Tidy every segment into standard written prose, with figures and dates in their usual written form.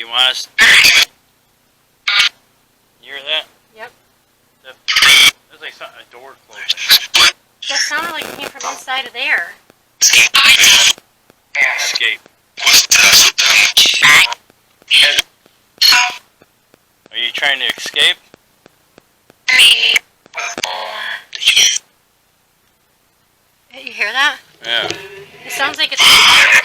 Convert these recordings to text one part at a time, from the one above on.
you want us... You hear that? Yep. That's like something, a door closing. That sounded like it came from inside of there. Escape. Are you trying to escape? You hear that? Yeah. It sounds like it's right there.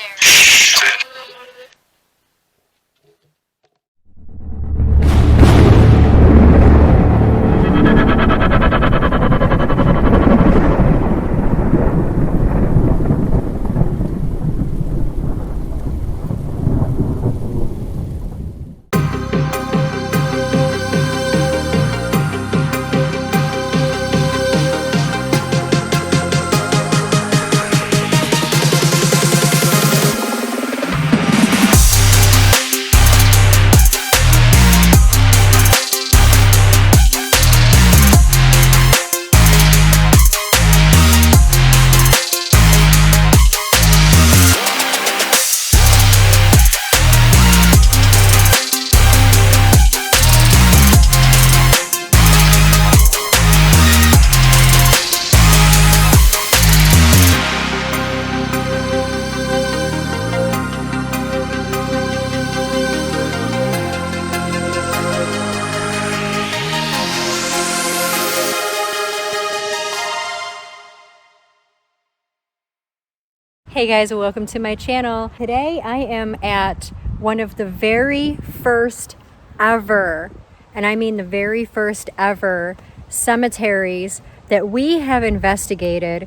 Hey guys, welcome to my channel. Today I am at one of the very first ever, and I mean the very first ever cemeteries that we have investigated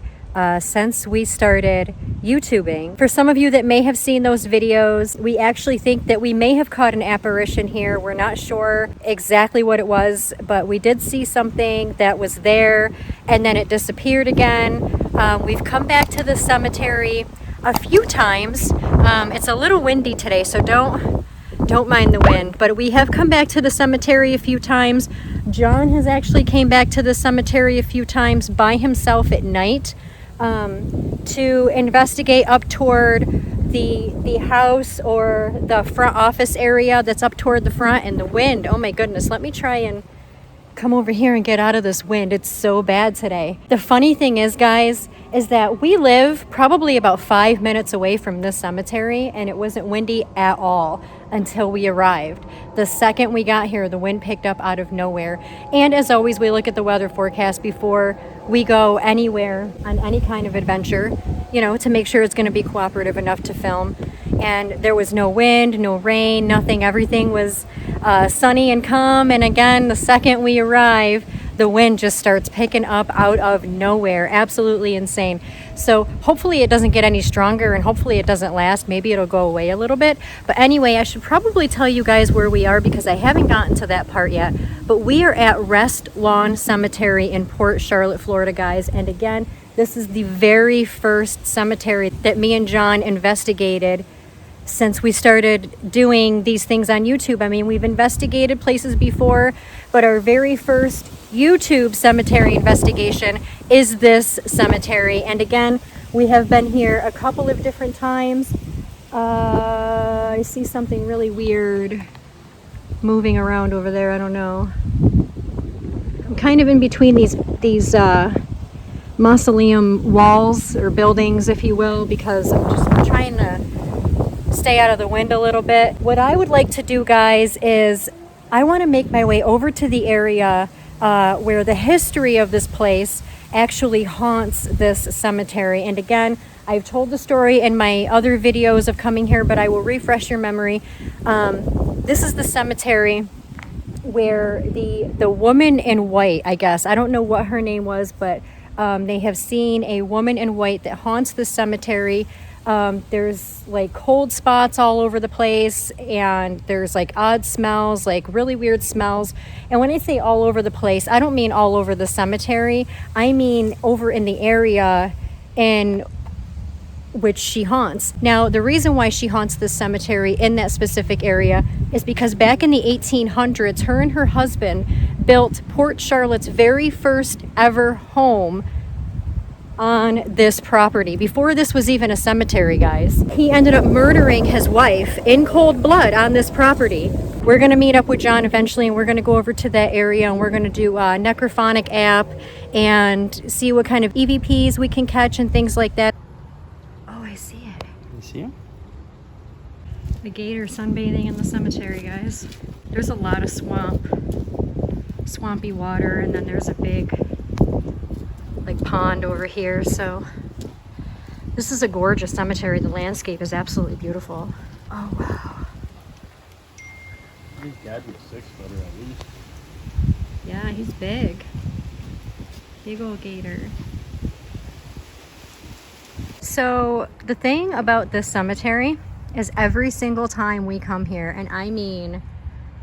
since we started YouTubing. For some of you that may have seen those videos, we actually think that we may have caught an apparition here. We're not sure exactly what it was, but we did see something that was there and then it disappeared again. We've come back to the cemetery a few times. It's a little windy today, so don't mind the wind, but we have come back to the cemetery a few times. John has actually came back to the cemetery a few times by himself at night to investigate up toward the house or the front office area that's up toward the front. And the wind, oh my goodness, let me try and come over here and get out of this wind. It's so bad today. The funny thing is, guys, is that we live probably about 5 minutes away from this cemetery, and it wasn't windy at all until we arrived. The second we got here, the wind picked up out of nowhere. And as always, we look at the weather forecast before we go anywhere on any kind of adventure, you know, to make sure it's going to be cooperative enough to film. And there was no wind, no rain, nothing. Everything was sunny and calm. And again, the second we arrive, the wind just starts picking up out of nowhere. Absolutely insane. So hopefully it doesn't get any stronger, and hopefully it doesn't last. Maybe it'll go away a little bit. But anyway, I should probably tell you guys where we are because I haven't gotten to that part yet. But we are at Rest Lawn Cemetery in Port Charlotte, Florida, guys. And again, this is the very first cemetery that me and John investigated since we started doing these things on YouTube. I mean, we've investigated places before, but our very first YouTube cemetery investigation is this cemetery. And again, we have been here a couple of different times. I see something really weird moving around over there. I don't know. I'm kind of in between these mausoleum walls or buildings, if you will, because I'm trying to stay out of the wind a little bit. What I would like to do, guys, is I want to make my way over to the area where the history of this place actually haunts this cemetery. And again, I've told the story in my other videos of coming here, but I will refresh your memory. This is the cemetery where the woman in white, I guess, I don't know what her name was, but they have seen a woman in white that haunts the cemetery. There's like cold spots all over the place, and there's like odd smells, like really weird smells. And when I say all over the place, I don't mean all over the cemetery. I mean over in the area in which she haunts. Now, the reason why she haunts this cemetery in that specific area is because back in the 1800s, her and her husband built Port Charlotte's very first ever home on this property before this was even a cemetery, guys. He ended up murdering his wife in cold blood on this property. We're gonna meet up with John eventually, and we're gonna go over to that area, and we're gonna do a Necrophonic app and see what kind of EVPs we can catch and things like that. Oh, I see it. You see him? The gator sunbathing in the cemetery, guys. There's a lot of swampy water, and then there's a big like pond over here. So this is a gorgeous cemetery. The landscape is absolutely beautiful. Oh wow. He's got to be a 6-footer at least. Yeah, he's big. Big old gator. So the thing about this cemetery is every single time we come here, and I mean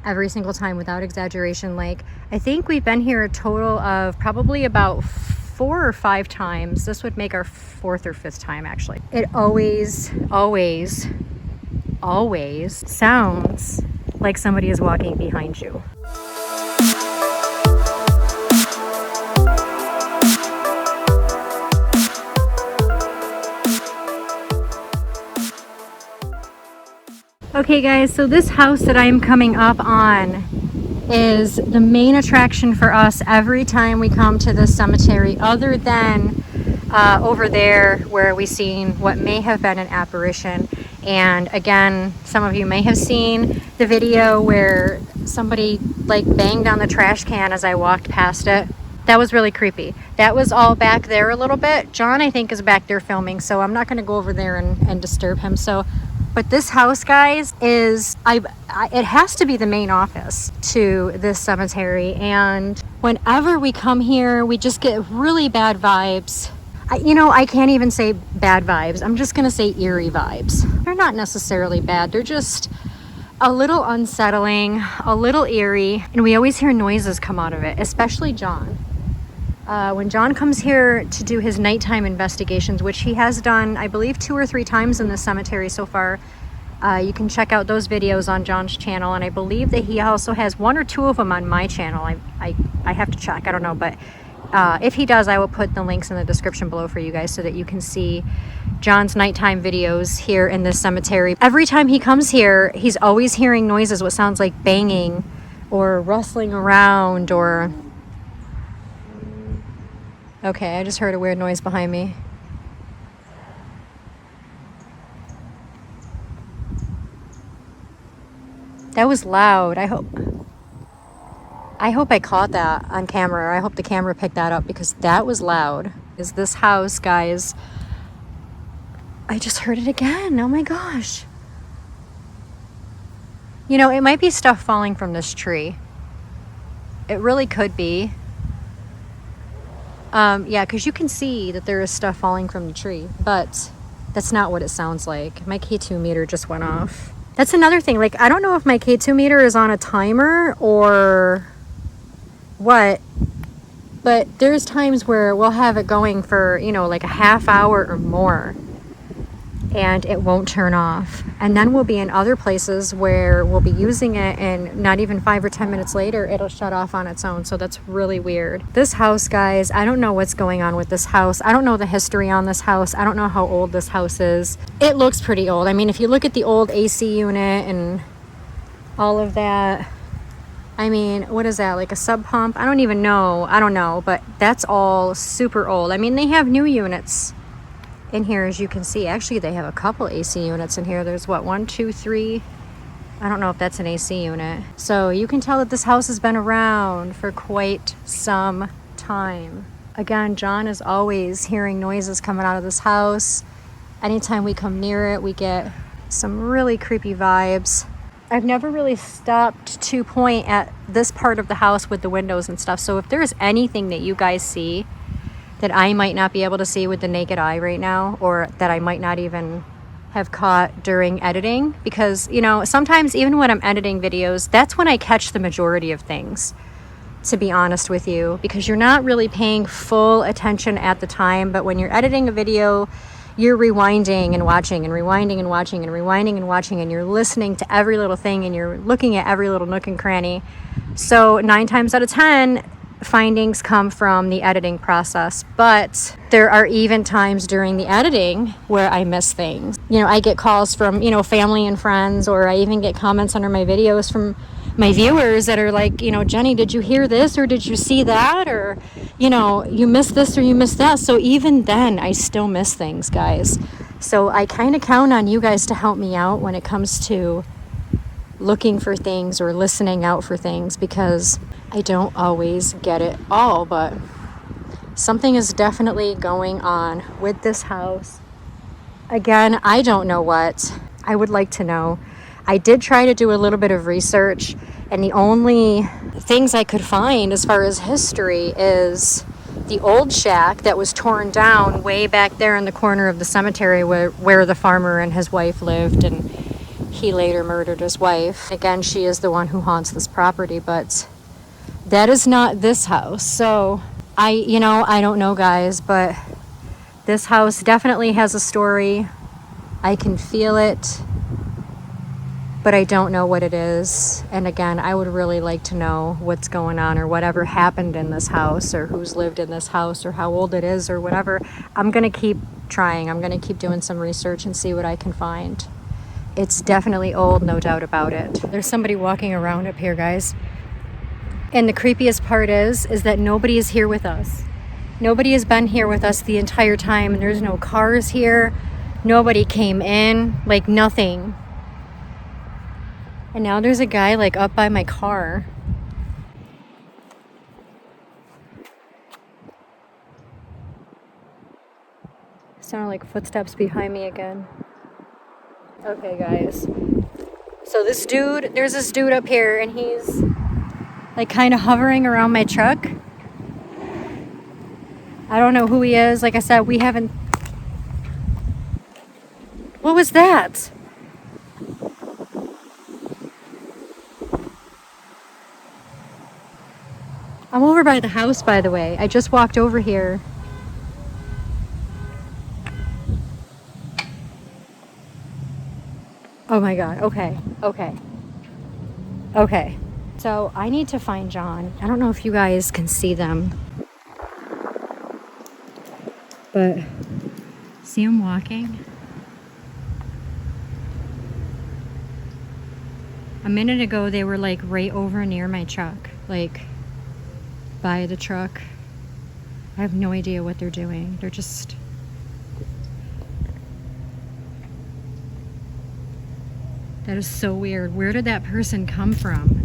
every single time without exaggeration, like I think we've been here a total of probably about 4 or 5 times. This would make our 4th or 5th time actually. It always sounds like somebody is walking behind you. Okay guys, so this house that I'm coming up on is the main attraction for us every time we come to this cemetery, other than over there where we seen what may have been an apparition. And again, some of you may have seen the video where somebody like banged on the trash can as I walked past it. That was really creepy. That was all back there a little bit. John, I think, is back there filming, so I'm not going to go over there and disturb him. But this house, guys, is it has to be the main office to this cemetery, and whenever we come here we just get really bad vibes. I can't even say bad vibes. I'm just gonna say eerie vibes. They're not necessarily bad, they're just a little unsettling, a little eerie, and we always hear noises come out of it, especially John. When John comes here to do his nighttime investigations, which he has done, I believe, 2 or 3 times in the cemetery so far, you can check out those videos on John's channel, and I believe that he also has 1 or 2 of them on my channel. I have to check, I don't know, but if he does, I will put the links in the description below for you guys so that you can see John's nighttime videos here in this cemetery. Every time he comes here, he's always hearing noises, what sounds like banging or rustling around or... Okay, I just heard a weird noise behind me. That was loud. I hope I caught that on camera. I hope the camera picked that up because that was loud. Is this house, guys? I just heard it again. Oh my gosh. It might be stuff falling from this tree. It really could be. Yeah, because you can see that there is stuff falling from the tree, but that's not what it sounds like. My K2 meter just went off. That's another thing. Like, I don't know if my K2 meter is on a timer or what, but there's times where we'll have it going for, like a half hour or more, and it won't turn off. And then we'll be in other places where we'll be using it, and not even 5 or 10 minutes later it'll shut off on its own. So that's really weird. This house, guys, I don't know what's going on with this house. I don't know the history on this house. I don't know how old this house is. It looks pretty old. I mean, if you look at the old AC unit and all of that, I mean, what is that, like a sub pump? I don't even know. I don't know, but that's all super old. I mean, they have new units in here, as you can see. Actually, they have a couple AC units in here. There's what, 1, 2, 3. I don't know if that's an AC unit. So you can tell that this house has been around for quite some time. Again, John is always hearing noises coming out of this house. Anytime we come near it, we get some really creepy vibes. I've never really stopped to point at this part of the house with the windows and stuff. So if there's anything that you guys see that I might not be able to see with the naked eye right now, or that I might not even have caught during editing, because sometimes even when I'm editing videos, that's when I catch the majority of things, to be honest with you, because you're not really paying full attention at the time. But when you're editing a video, you're rewinding and watching and rewinding and watching and rewinding and watching, and you're listening to every little thing, and you're looking at every little nook and cranny. So 9 times out of 10, findings come from the editing process, but there are even times during the editing where I miss things. You know, I get calls from, you know, family and friends, or I even get comments under my videos from my viewers that are like, you know, Jenny, did you hear this, or did you see that, or, you know, you missed this or you missed that. So even then I still miss things, guys. So I kind of count on you guys to help me out when it comes to looking for things or listening out for things, because I don't always get it all, but something is definitely going on with this house. Again, I don't know what. I would like to know. I did try to do a little bit of research, and the only things I could find as far as history is the old shack that was torn down way back there in the corner of the cemetery where the farmer and his wife lived, and he later murdered his wife. Again, she is the one who haunts this property, but that is not this house. So I don't know, guys, but this house definitely has a story. I can feel it, but I don't know what it is. And again, I would really like to know what's going on, or whatever happened in this house, or who's lived in this house, or how old it is, or whatever. I'm going to keep trying. I'm going to keep doing some research and see what I can find. It's definitely old, no doubt about it. There's somebody walking around up here, guys. And the creepiest part is that nobody is here with us. Nobody has been here with us the entire time, and there's no cars here. Nobody came in, like nothing. And now there's a guy like up by my car. Sounded like footsteps behind me again. Okay, guys. So there's this dude up here, and he's like kind of hovering around my truck. I don't know who he is. Like I said, we haven't... What was that? I'm over by the house, by the way. I just walked over here. Oh my God. Okay. So I need to find John. I don't know if you guys can see them, but see him walking? A minute ago, they were like right over near my truck, like by the truck. I have no idea what they're doing. They're just... That is so weird. Where did that person come from?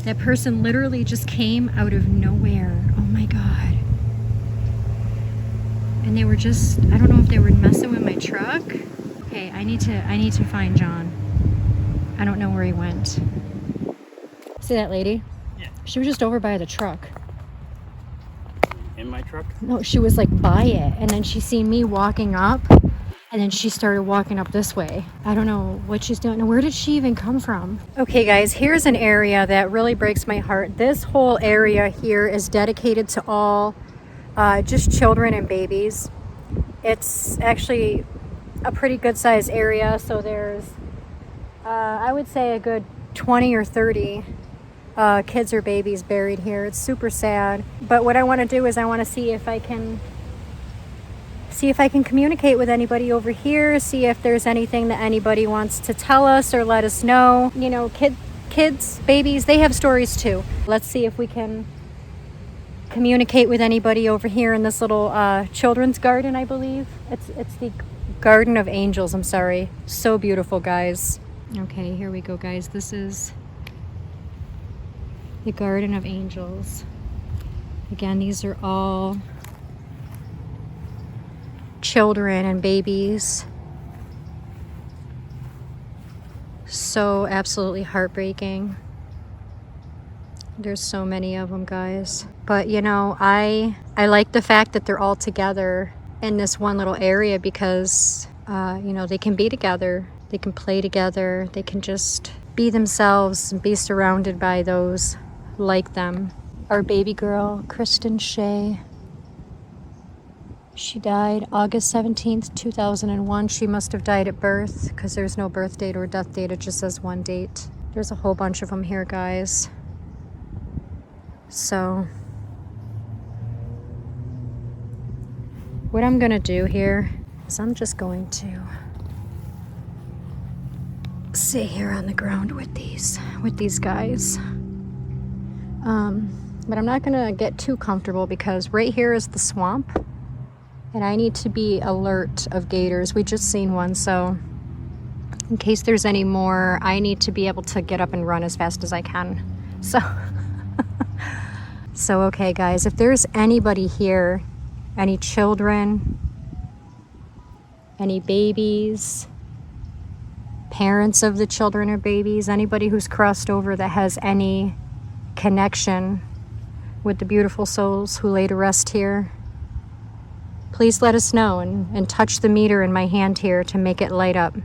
That person literally just came out of nowhere. Oh my God. And they were just, I don't know if they were messing with my truck. Okay, I need to find John. I don't know where he went. See that lady? Yeah. She was just over by the truck. In my truck? No, she was like by it, and then she seen me walking up, and then she started walking up this way. I don't know what she's doing. Where did she even come from? Okay, guys, here's an area that really breaks my heart. This whole area here is dedicated to all just children and babies. It's actually a pretty good sized area. So there's, I would say, a good 20 or 30 kids or babies buried here. It's super sad. But what I want to do is I want to see if I can communicate with anybody over here, see if there's anything that anybody wants to tell us or let us know. You know, kids, babies, they have stories too. Let's see if we can communicate with anybody over here in this little children's garden, I believe. It's the Garden of Angels, I'm sorry. So beautiful, guys. Okay, here we go, guys. This is the Garden of Angels. Again, these are all children and babies. So absolutely heartbreaking. There's so many of them, guys. But you know, I like the fact that they're all together in this one little area, because you know, they can be together, they can play together, they can just be themselves and be surrounded by those like them. Our baby girl, Kristen Shea, she died August 17th, 2001. She must have died at birth, because there's no birth date or death date. It just says one date. There's a whole bunch of them here, guys. So what I'm gonna do here is I'm just going to sit here on the ground with these guys. But I'm not gonna get too comfortable because right here is the swamp and I need to be alert of gators. We just seen one, so in case there's any more, I need to be able to get up and run as fast as I can. So, so okay guys, if there's anybody here, any children, any babies, parents of the children or babies, anybody who's crossed over that has any connection with the beautiful souls who lay to rest here, please let us know and touch the meter in my hand here to make it light up.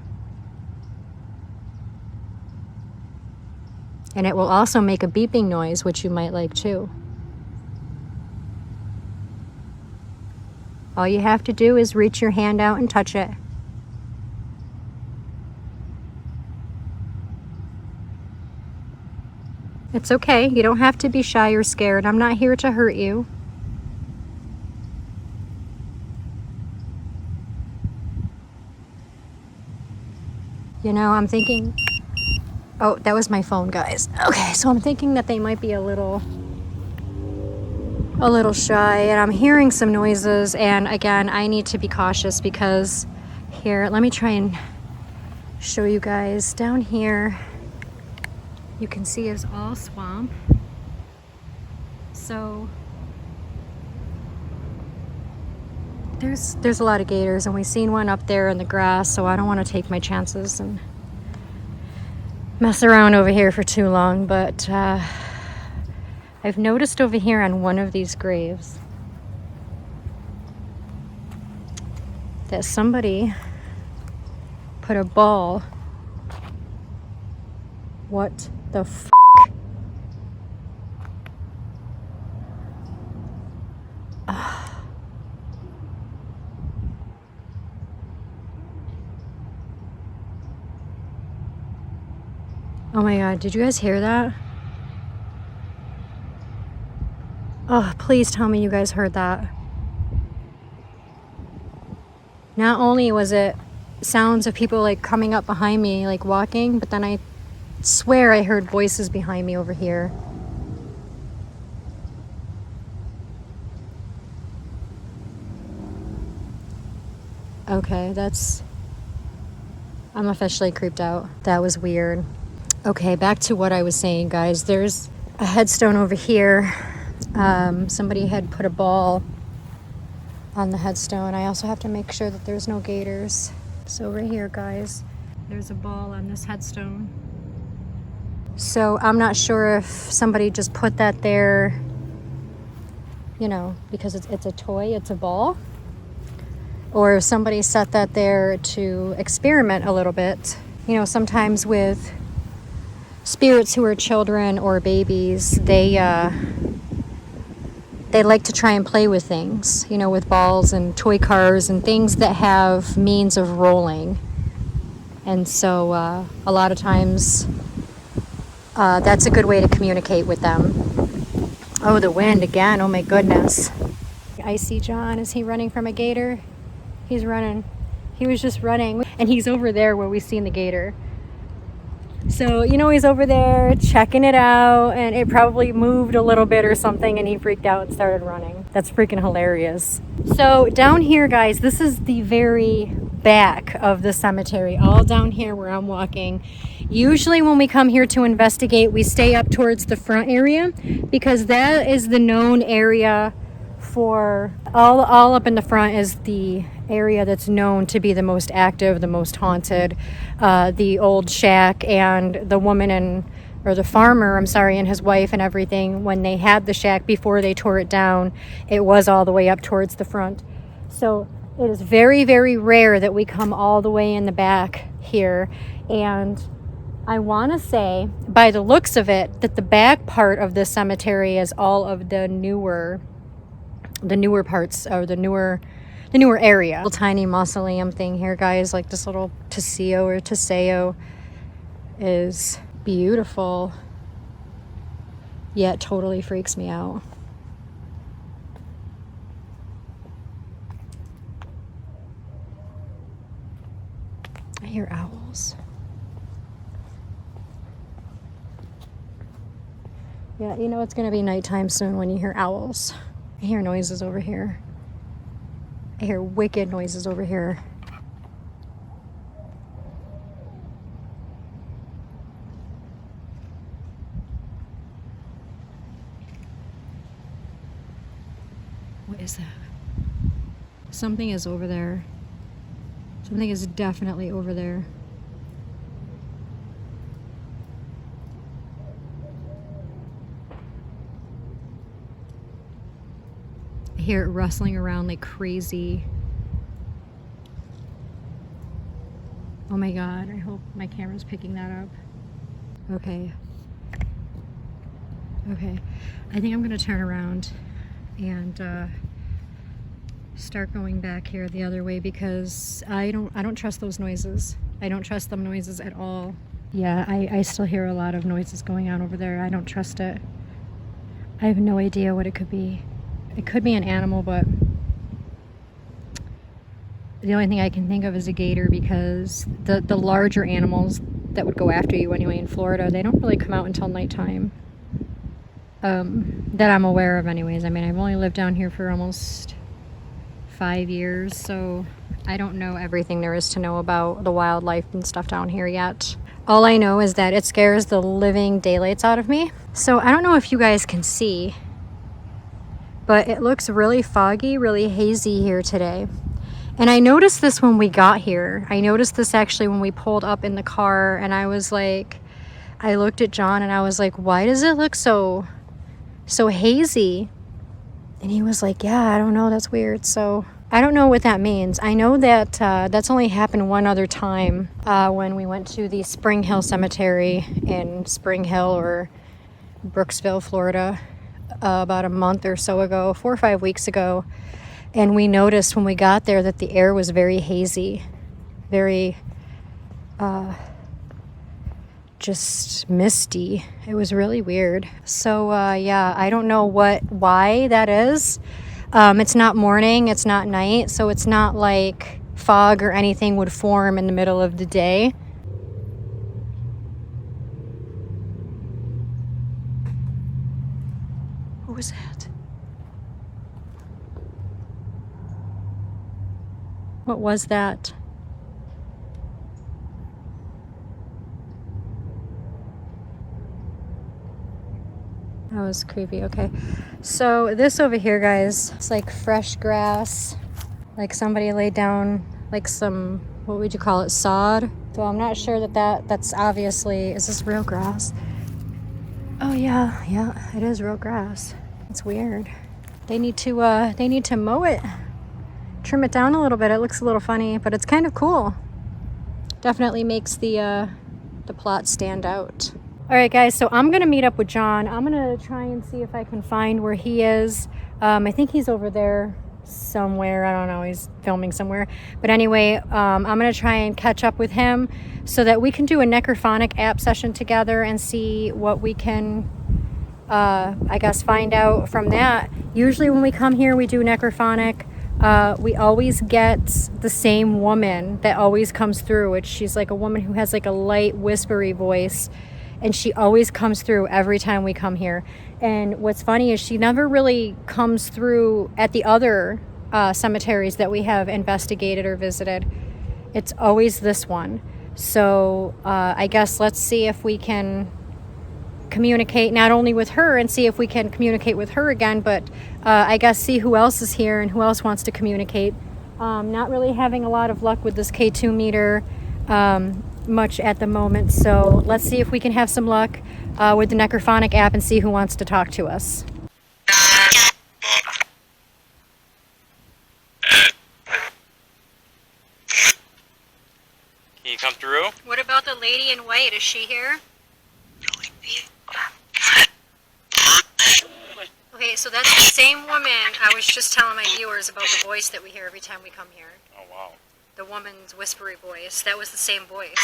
And it will also make a beeping noise, which you might like too. All you have to do is reach your hand out and touch it. It's okay. You don't have to be shy or scared. I'm not here to hurt you. You know, I'm thinking... Oh, that was my phone, guys. Okay, so I'm thinking that they might be a little shy, and I'm hearing some noises, and again, I need to be cautious because here, let me try and show you guys. Down here, you can see is all swamp. So there's a lot of gators, and we've seen one up there in the grass, so I don't want to take my chances and mess around over here for too long. But I've noticed over here on one of these graves that somebody put a ball. What the f***? Oh my god, did you guys hear that? Oh, please tell me you guys heard that. Not only was it sounds of people like coming up behind me, like walking, but then I swear I heard voices behind me over here. Okay, I'm officially creeped out. That was weird. Okay, back to what I was saying, guys. There's a headstone over here. Somebody had put a ball on the headstone. I also have to make sure that there's no gators. So right here, guys, there's a ball on this headstone. So I'm not sure if somebody just put that there, you know, because it's a toy, it's a ball, or if somebody set that there to experiment a little bit. You know, sometimes with spirits who are children or babies, they like to try and play with things, you know, with balls and toy cars and things that have means of rolling. And so a lot of times that's a good way to communicate with them. Oh, the wind again. Oh my goodness. I see John. Is he running from a gator? He's running. He was just running, and he's over there where we seen the gator. So, you know, he's over there checking it out, and it probably moved a little bit or something, and he freaked out and started running. That's freaking hilarious. So down here, guys, this is the very back of the cemetery, all down here where I'm walking. Usually when we come here to investigate, we stay up towards the front area because that is the known area for all up in the front is the area that's known to be the most active, the most haunted. The old shack and the woman or the farmer, and his wife and everything, when they had the shack before they tore it down, it was all the way up towards the front. So it is very, very rare that we come all the way in the back here. And I want to say, by the looks of it, that the back part of the cemetery is all of the newer parts, or the newer area. Little tiny mausoleum thing here, guys, like this little Teseo is beautiful. yet totally freaks me out. I hear owls. Yeah, you know it's gonna be nighttime soon when you hear owls. I hear noises over here. I hear wicked noises over here. What is that? Something is over there. Something is definitely over there. I hear it rustling around like crazy. Oh my God, I hope my camera's picking that up. Okay. Okay, I think I'm gonna turn around and start going back here the other way because I don't trust those noises. I don't trust them noises at all. Yeah, I still hear a lot of noises going on over there. I don't trust it. I have no idea what it could be. It could be an animal, but the only thing I can think of is a gator because the larger animals that would go after you anyway in Florida, they don't really come out until nighttime. That I'm aware of anyways. I mean, I've only lived down here for almost 5 years, so I don't know everything there is to know about the wildlife and stuff down here yet. All I know is that it scares the living daylights out of me. So I don't know if you guys can see, but it looks really foggy, really hazy here today. And I noticed this when we got here. I noticed this actually when we pulled up in the car, and I was like, I looked at John and I was like, why does it look so hazy? And he was like, yeah, I don't know, that's weird. So I don't know what that means. I know that that's only happened one other time when we went to the Spring Hill Cemetery in Spring Hill or Brooksville, Florida, about a month or so ago, 4 or 5 weeks ago. And we noticed when we got there that the air was very hazy, very just misty. It was really weird. So yeah, I don't know why that is. It's not morning, it's not night, so it's not like fog or anything would form in the middle of the day. What was that? What was that? That was creepy. Okay, so this over here, guys, it's like fresh grass, like somebody laid down like some, what would you call it, sod. So I'm not sure that's obviously, is this real grass? Oh yeah, it is real grass. It's weird. They need to mow it, trim it down a little bit. It looks a little funny, but it's kind of cool. Definitely makes the plot stand out. All right, guys, so I'm gonna meet up with John. I'm gonna try and see if I can find where he is. I think he's over there somewhere. I don't know, he's filming somewhere. But anyway, I'm gonna try and catch up with him so that we can do a Necrophonic app session together and see what we can, I guess, find out from that. Usually when we come here, we do Necrophonic. We always get the same woman that always comes through. She's like a woman who has like a light whispery voice, and she always comes through every time we come here. And what's funny is she never really comes through at the other cemeteries that we have investigated or visited. It's always this one. So I guess let's see if we can communicate not only with her and see if we can communicate with her again, but I guess see who else is here and who else wants to communicate. Not really having a lot of luck with this K2 meter much at the moment, so let's see if we can have some luck with the Necrophonic app and see who wants to talk to us. Can you come through? What about the lady in white? Is she here? Okay, so that's the same woman. I was just telling my viewers about the voice that we hear every time we come here. Oh, wow. The woman's whispery voice. That was the same voice.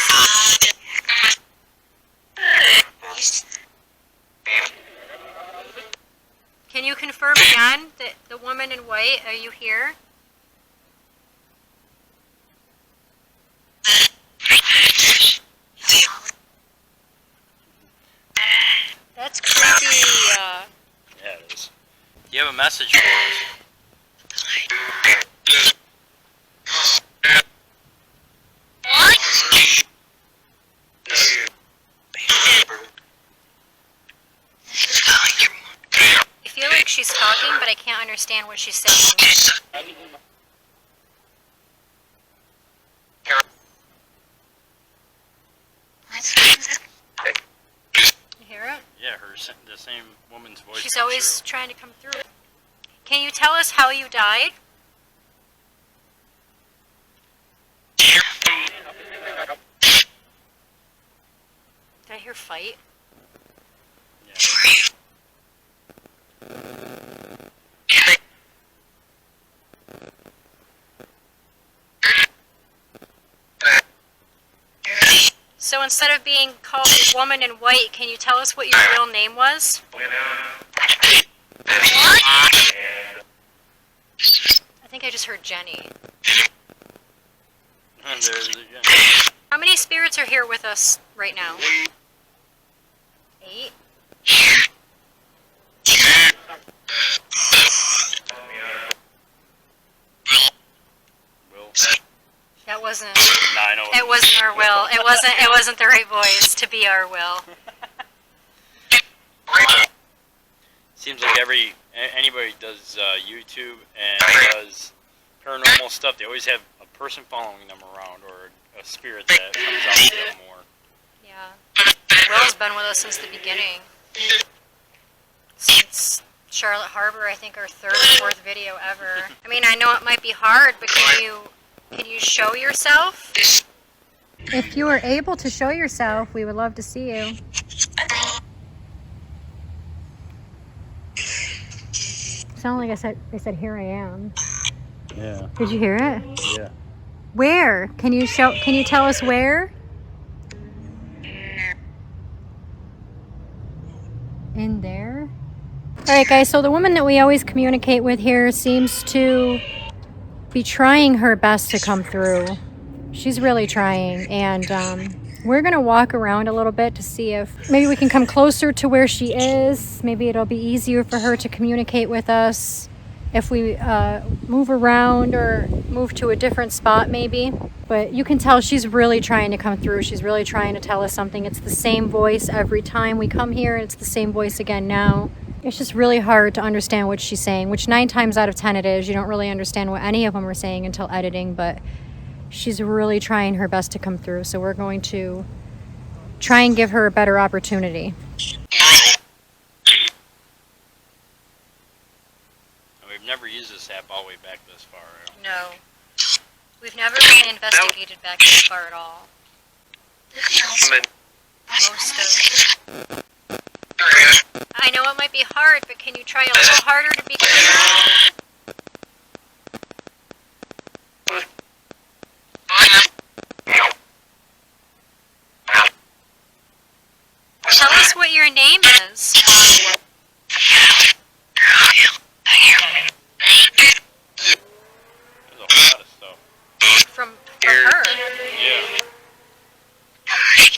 confirm again that the woman in white, are you here? That's creepy. Yeah, it is. Do you have a message for us? I feel like she's talking, but I can't understand what she's saying. You hear it? Yeah, the same woman's voice. She's comes always through. trying to come through. Can you tell us how you died? Did I hear fight? Yeah. So instead of being called the woman in white, can you tell us what your real name was? I think I just heard Jenny. And there's it again. How many spirits are here with us right now? 8? Will. That wasn't. Nah, I know. It wasn't our will. It wasn't the right voice to be our will. Seems like anybody does YouTube and does paranormal stuff, they always have a person following them around or a spirit that comes out to them more. Yeah. Will's been with us since the beginning. Since Charlotte Harbor, I think our 3rd or 4th video ever. I mean, I know it might be hard, but can you show yourself? If you are able to show yourself, we would love to see you. Sound like they said, "Here I am." Yeah. Did you hear it? Yeah. Where? Can you tell us where? In there? Alright guys, so the woman that we always communicate with here seems to be trying her best to come through. She's really trying, and we're going to walk around a little bit to see if maybe we can come closer to where she is. Maybe it'll be easier for her to communicate with us if we move around or move to a different spot maybe. But you can tell she's really trying to come through. She's really trying to tell us something. It's the same voice every time we come here, and it's the same voice again now. It's just really hard to understand what she's saying, which 9 times out of 10 it is. You don't really understand what any of them are saying until editing, but she's really trying her best to come through. So we're going to try and give her a better opportunity. We've never used this app all the way back this far. No. We've never been investigated back this far at all. Most of. I know it might be hard, but can you try a little harder to be clear? Tell us what your name is. There's a whole lot of stuff. From her. Yeah.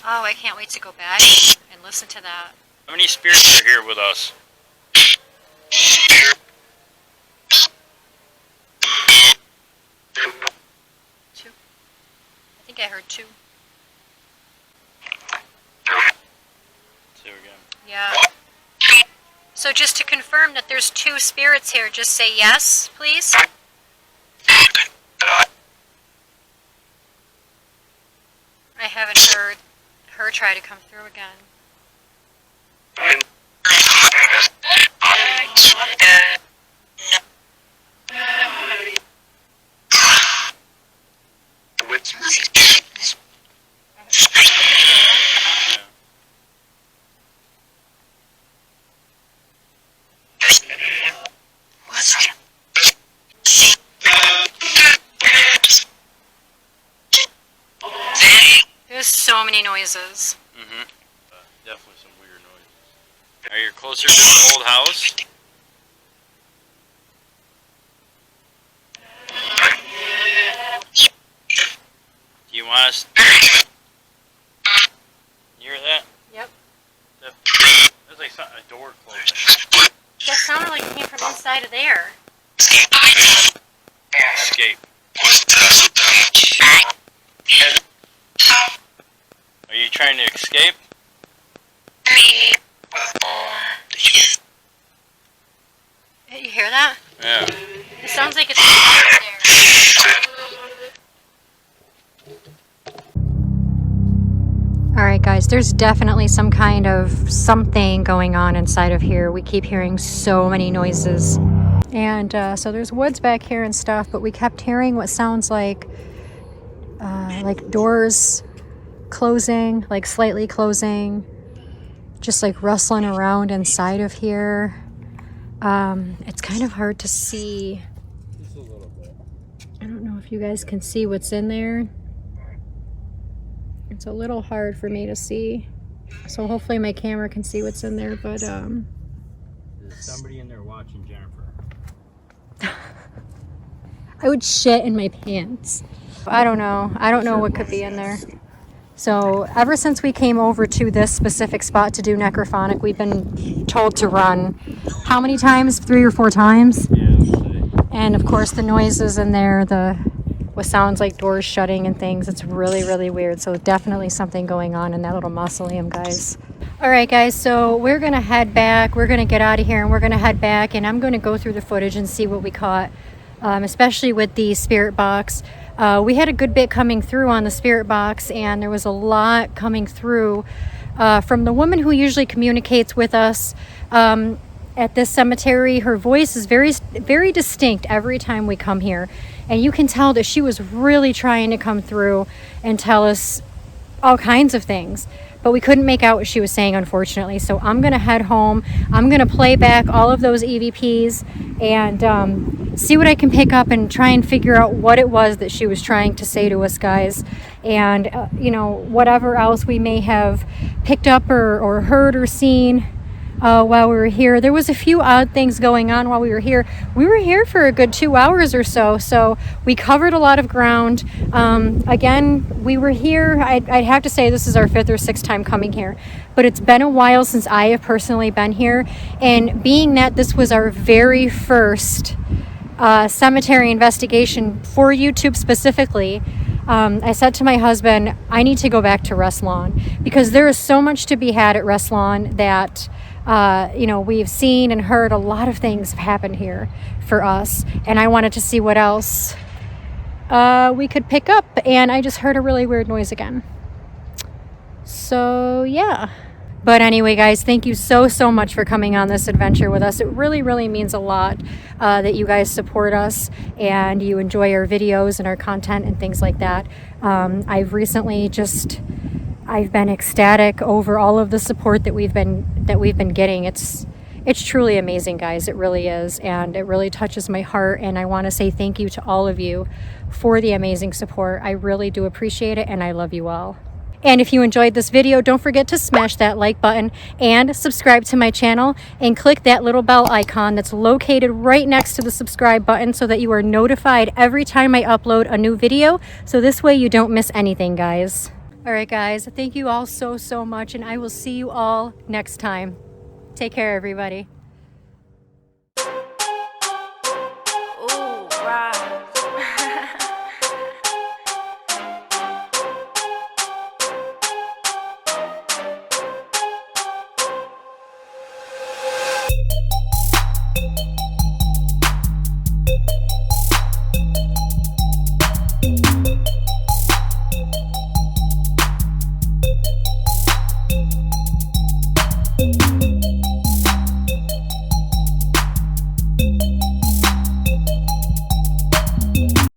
Oh, I can't wait to go back and listen to that. How many spirits are here with us? 2. I think I heard 2. 2 again. Yeah. So just to confirm that there's 2 spirits here, just say yes, please. I haven't heard her try to come through again. There's so many noises. Definitely some weird noises. Are you closer to the old house? Do you want us? You hear that? Yep. That's like a door closing. That sounded like it came from inside of there. Escape. Are you trying to escape? You hear that? Yeah. It sounds like it's inside there. Alright guys, there's definitely some kind of something going on inside of here. We keep hearing so many noises. And so there's woods back here and stuff, but we kept hearing what sounds like doors closing, like slightly closing, just like rustling around inside of here. It's kind of hard to see. Just a little bit. I don't know if you guys can see what's in there. It's a little hard for me to see. So hopefully my camera can see what's in there, but There's somebody in there watching Jennifer. I would shit in my pants. I don't know. I don't know what could be in there. So ever since we came over to this specific spot to do Necrophonic, we've been told to run. How many times? 3 or 4 times? Yeah. And of course the noises in there, what sounds like doors shutting and things. It's really, really weird. So definitely something going on in that little mausoleum, guys. All right, guys, so we're going to head back. We're going to get out of here and we're going to head back, and I'm going to go through the footage and see what we caught, especially with the spirit box. We had a good bit coming through on the spirit box, and there was a lot coming through from the woman who usually communicates with us at this cemetery. Her voice is very, very distinct every time we come here, and you can tell that she was really trying to come through and tell us all kinds of things, but we couldn't make out what she was saying, unfortunately. So I'm gonna head home. I'm gonna play back all of those EVPs and see what I can pick up and try and figure out what it was that she was trying to say to us, guys. And you know, whatever else we may have picked up or heard or seen while we were here. There was a few odd things going on while we were here. We were here for a good 2 hours or so, so we covered a lot of ground. Again, we were here, I'd have to say this is our 5th or 6th time coming here, but it's been a while since I have personally been here, and being that this was our very first cemetery investigation for YouTube specifically, I said to my husband, I need to go back to Rest Lawn, because there is so much to be had at Rest Lawn that you know, we've seen and heard a lot of things have happened here for us, and I wanted to see what else we could pick up, and I just heard a really weird noise again. So yeah. But anyway, guys, thank you so much for coming on this adventure with us. It really, really means a lot that you guys support us and you enjoy our videos and our content and things like that. I've been ecstatic over all of the support that we've been getting. It's truly amazing, guys. It really is, and it really touches my heart, and I want to say thank you to all of you for the amazing support. I really do appreciate it, and I love you all. And if you enjoyed this video, don't forget to smash that like button and subscribe to my channel, and click that little bell icon that's located right next to the subscribe button so that you are notified every time I upload a new video, so this way you don't miss anything, guys. All right, guys, thank you all so much, and I will see you all next time. Take care, everybody.